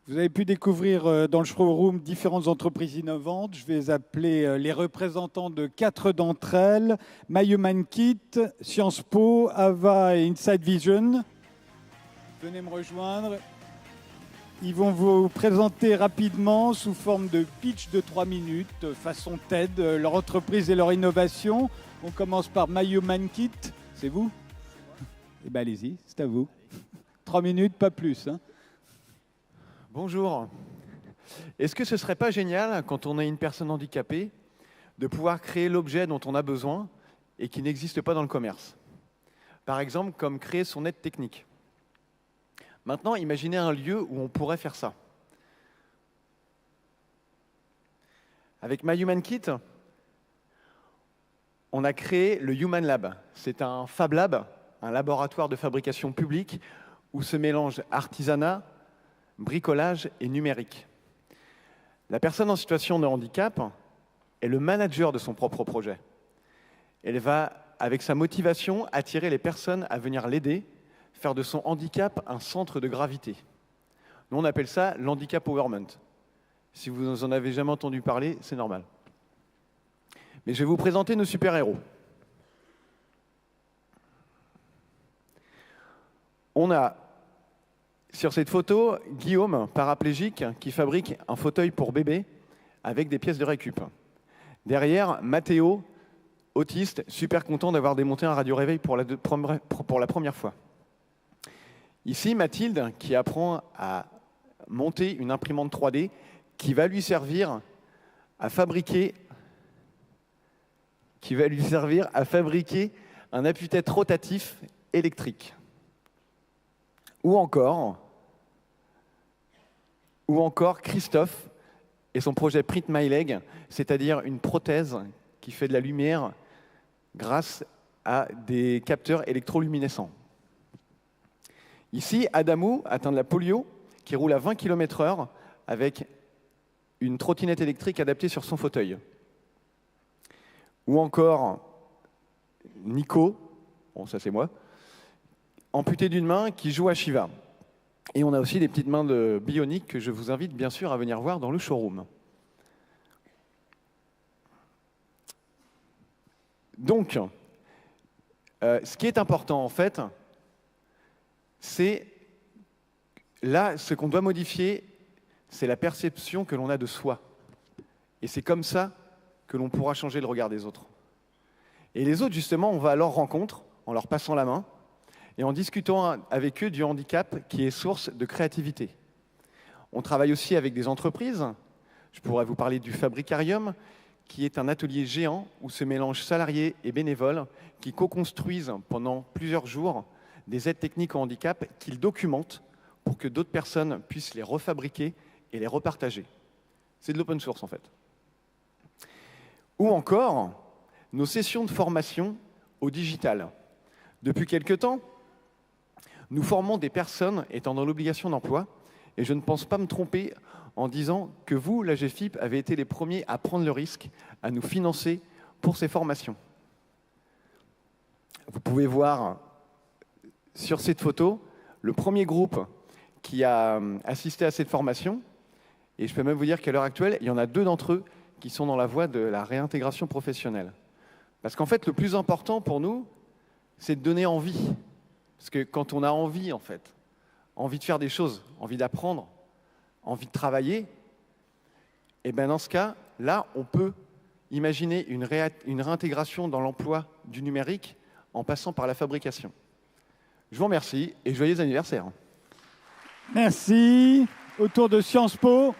Vous avez pu découvrir dans le showroom différentes entreprises innovantes. Je vais appeler les représentants de 4 d'entre elles. MyHumanKit, Sciences Po, Ava et Inside Vision. Venez me rejoindre. Ils vont vous présenter rapidement, sous forme de pitch de 3 minutes, façon TED, leur entreprise et leur innovation. On commence par MyHumanKit. C'est vous? Eh bien, allez-y, c'est à vous. 3 minutes, pas plus. Bonjour. Est-ce que ce ne serait pas génial, quand on a une personne handicapée, de pouvoir créer l'objet dont on a besoin et qui n'existe pas dans le commerce? Par exemple, comme créer son aide technique. Maintenant, imaginez un lieu où on pourrait faire ça. Avec MyHumanKit, on a créé le Human Lab. C'est un Fab Lab, un laboratoire de fabrication publique où se mélangent artisanat, bricolage et numérique. La personne en situation de handicap est le manager de son propre projet. Elle va, avec sa motivation, attirer les personnes à venir l'aider, faire de son handicap un centre de gravité. Nous, on appelle ça l'handicap empowerment. Si vous n'en avez jamais entendu parler, c'est normal. Mais je vais vous présenter nos super-héros. On a sur cette photo, Guillaume, paraplégique, qui fabrique un fauteuil pour bébé avec des pièces de récup. Derrière, Mathéo, autiste, super content d'avoir démonté un radio-réveil pour la première fois. Ici, Mathilde, qui apprend à monter une imprimante 3D qui va lui servir à fabriquer un appui-tête rotatif électrique. Ou encore Christophe et son projet Print My Leg, c'est-à-dire une prothèse qui fait de la lumière grâce à des capteurs électroluminescents. Ici, Adamou, atteint de la polio, qui roule à 20 km/h avec une trottinette électrique adaptée sur son fauteuil. Ou encore Nico, bon ça c'est moi, amputé d'une main, qui joue à Shiva. Et on a aussi des petites mains de bioniques que je vous invite bien sûr à venir voir dans le showroom. Donc, ce qui est important en fait, c'est là, ce qu'on doit modifier, c'est la perception que l'on a de soi. Et c'est comme ça que l'on pourra changer le regard des autres. Et les autres, justement, on va à leur rencontre, en leur passant la main, et en discutant avec eux du handicap qui est source de créativité. On travaille aussi avec des entreprises. Je pourrais vous parler du Fabricarium, qui est un atelier géant où se mélangent salariés et bénévoles qui co-construisent pendant plusieurs jours des aides techniques au handicap qu'ils documentent pour que d'autres personnes puissent les refabriquer et les repartager. C'est de l'open source en fait. Ou encore nos sessions de formation au digital. Depuis quelque temps, nous formons des personnes étant dans l'obligation d'emploi, et je ne pense pas me tromper en disant que vous, la GFIP, avez été les premiers à prendre le risque, à nous financer pour ces formations. Vous pouvez voir sur cette photo le premier groupe qui a assisté à cette formation, et je peux même vous dire qu'à l'heure actuelle, il y en a 2 d'entre eux qui sont dans la voie de la réintégration professionnelle. Parce qu'en fait, le plus important pour nous, c'est de donner envie. Parce que quand on a envie, en fait, envie de faire des choses, envie d'apprendre, envie de travailler, et bien dans ce cas, là, on peut imaginer une réintégration dans l'emploi du numérique en passant par la fabrication. Je vous remercie et joyeux anniversaire. Merci. Autour de Sciences Po.